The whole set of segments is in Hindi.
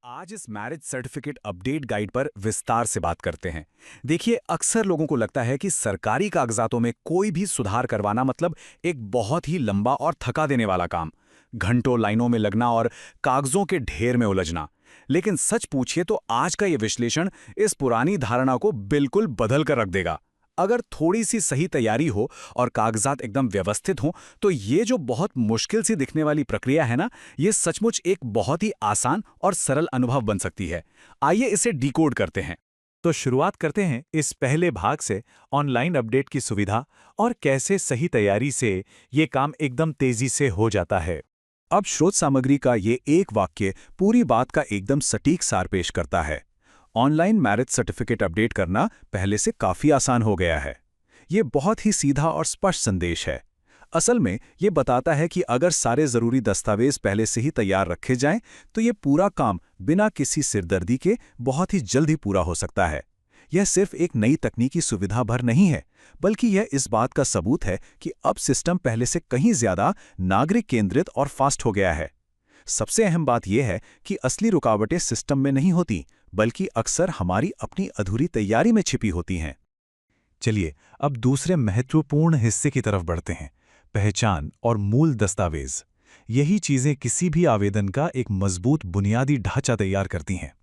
आज इस मैरिज सर्टिफिकेट अपडेट गाइड पर विस्तार से बात करते हैं। देखिए, अक्सर लोगों को लगता है कि सरकारी कागजातों में कोई भी सुधार करवाना मतलब एक बहुत ही लंबा और थका देने वाला काम, घंटों लाइनों में लगना और कागजों के ढेर में उलझना। लेकिन सच पूछिए तो आज का ये विश्लेषण इस पुरानी धारणा को बिल्कुल बदल कर रख देगा। अगर थोड़ी सी सही तैयारी हो और कागजात एकदम व्यवस्थित हों, तो ये जो बहुत मुश्किल सी दिखने वाली प्रक्रिया है ना, ये सचमुच एक बहुत ही आसान और सरल अनुभव बन सकती है। आइए इसे डिकोड करते हैं। तो शुरुआत करते हैं इस पहले भाग से, ऑनलाइन अपडेट की सुविधा और कैसे सही तैयारी से ये काम एकदम तेजी से हो जाता है। अब स्रोत सामग्री का ये एक वाक्य पूरी बात का एकदम सटीक सार पेश करता है। ऑनलाइन मैरिज सर्टिफिकेट अपडेट करना पहले से काफी आसान हो गया है। ये बहुत ही सीधा और स्पष्ट संदेश है। असल में ये बताता है कि अगर सारे जरूरी दस्तावेज पहले से ही तैयार रखे जाएं, तो ये पूरा काम बिना किसी सिरदर्दी के बहुत ही जल्द ही पूरा हो सकता है। यह सिर्फ एक नई तकनीकी सुविधा भर नहीं है, बल्कि यह इस बात का सबूत है कि अब सिस्टम पहले से कहीं ज्यादा नागरिक केंद्रित और फास्ट हो गया है। सबसे अहम बात यह है कि असली रुकावटें सिस्टम में नहीं होती, बल्कि अक्सर हमारी अपनी अधूरी तैयारी में छिपी होती हैं। चलिए अब दूसरे महत्वपूर्ण हिस्से की तरफ बढ़ते हैं, पहचान और मूल दस्तावेज। यही चीजें किसी भी आवेदन का एक मजबूत बुनियादी ढांचा तैयार करती हैं।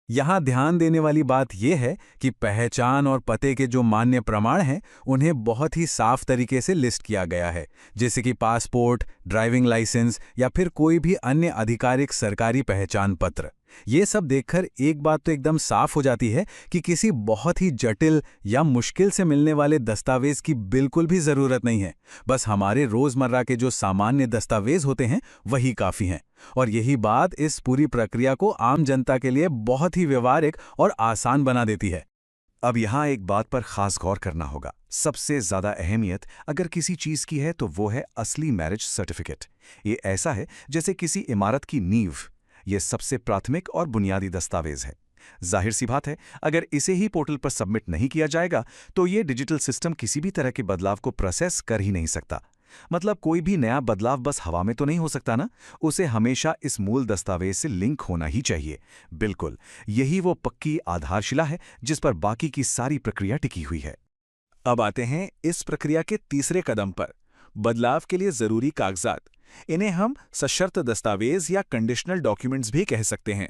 यहाँ ध्यान देने वाली बात यह है कि पहचान और पते के जो मान्य प्रमाण हैं, उन्हें बहुत ही साफ तरीके से लिस्ट किया गया है, जैसे कि पासपोर्ट, ड्राइविंग लाइसेंस या फिर कोई भी अन्य आधिकारिक सरकारी पहचान पत्र। ये सब देखकर एक बात तो एकदम साफ हो जाती है कि किसी बहुत ही जटिल या मुश्किल से मिलने वाले दस्तावेज की बिल्कुल भी जरूरत नहीं है। बस हमारे रोजमर्रा के जो सामान्य दस्तावेज होते हैं वही काफी हैं। और यही बात इस पूरी प्रक्रिया को आम जनता के लिए बहुत ही व्यवहारिक और आसान बना देती है। अब यहाँ एक बात पर खास गौर करना होगा। सबसे ज्यादा अहमियत अगर किसी चीज की है तो वो है असली मैरिज सर्टिफिकेट। ये ऐसा है जैसे किसी इमारत की नींव। ये सबसे प्राथमिक और बुनियादी दस्तावेज है। जाहिर सी बात है, अगर इसे ही पोर्टल पर सबमिट नहीं किया जाएगा तो ये डिजिटल सिस्टम किसी भी तरह के बदलाव को प्रोसेस कर ही नहीं सकता। मतलब कोई भी नया बदलाव बस हवा में तो नहीं हो सकता ना, उसे हमेशा इस मूल दस्तावेज से लिंक होना ही चाहिए। बिल्कुल, यही वो पक्की आधारशिला है जिस पर बाकी की सारी प्रक्रिया टिकी हुई है। अब आते हैं इस प्रक्रिया के तीसरे कदम पर, बदलाव के लिए जरूरी कागजात। इन्हें हम सशर्त दस्तावेज या कंडीशनल डॉक्यूमेंट्स भी कह सकते हैं।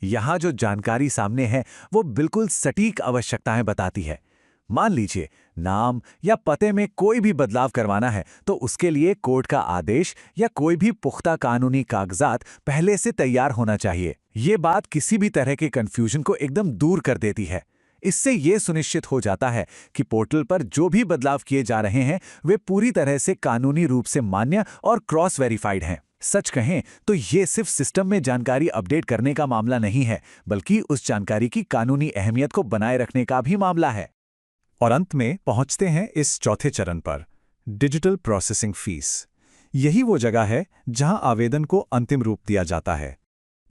यहाँ जो जानकारी सामने है वो बिल्कुल सटीक आवश्यकताएं बताती है। मान लीजिए नाम या पते में कोई भी बदलाव करवाना है तो उसके लिए कोर्ट का आदेश या कोई भी पुख्ता कानूनी कागजात पहले से तैयार होना चाहिए। ये बात किसी भी तरह के कंफ्यूजन को एकदम दूर कर देती है। इससे ये सुनिश्चित हो जाता है कि पोर्टल पर जो भी बदलाव किए जा रहे हैं वे पूरी तरह से कानूनी रूप से मान्य और क्रॉस वेरीफाइड हैं। सच कहें तो ये सिर्फ सिस्टम में जानकारी अपडेट करने का मामला नहीं है, बल्कि उस जानकारी की कानूनी अहमियत को बनाए रखने का भी मामला है। और अंत में पहुंचते हैं इस चौथे चरण पर, डिजिटल प्रोसेसिंग फीस। यही वो जगह है जहां आवेदन को अंतिम रूप दिया जाता है।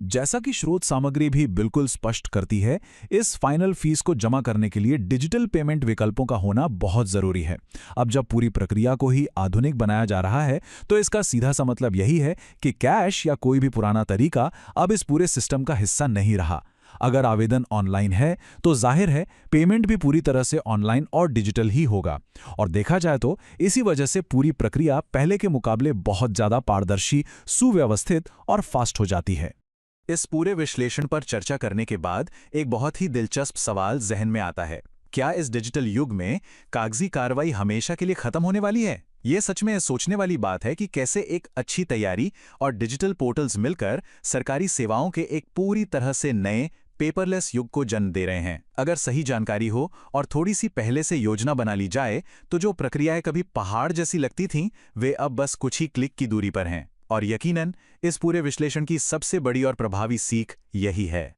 जैसा कि स्रोत सामग्री भी बिल्कुल स्पष्ट करती है, इस फाइनल फीस को जमा करने के लिए डिजिटल पेमेंट विकल्पों का होना बहुत जरूरी है। अब जब पूरी प्रक्रिया को ही आधुनिक बनाया जा रहा है, तो इसका सीधा सा मतलब यही है कि कैश या कोई भी पुराना तरीका अब इस पूरे सिस्टम का हिस्सा नहीं रहा। अगर आवेदन ऑनलाइन है तो जाहिर है पेमेंट भी पूरी तरह से ऑनलाइन और डिजिटल ही होगा। और देखा जाए तो इसी वजह से पूरी प्रक्रिया पहले के मुकाबले बहुत ज्यादा पारदर्शी, सुव्यवस्थित और फास्ट हो जाती है। इस पूरे विश्लेषण पर चर्चा करने के बाद एक बहुत ही दिलचस्प सवाल जहन में आता है। क्या इस डिजिटल युग में कागजी कार्रवाई हमेशा के लिए खत्म होने वाली है? ये सच में सोचने वाली बात है कि कैसे एक अच्छी तैयारी और डिजिटल पोर्टल्स मिलकर सरकारी सेवाओं के एक पूरी तरह से नए पेपरलेस युग को जन्म दे रहे हैं। अगर सही जानकारी हो और थोड़ी सी पहले से योजना बना ली जाए तो जो प्रक्रियाएं कभी पहाड़ जैसी लगती थीं, वे अब बस कुछ ही क्लिक की दूरी पर हैं। और यकीनन इस पूरे विश्लेषण की सबसे बड़ी और प्रभावी सीख यही है।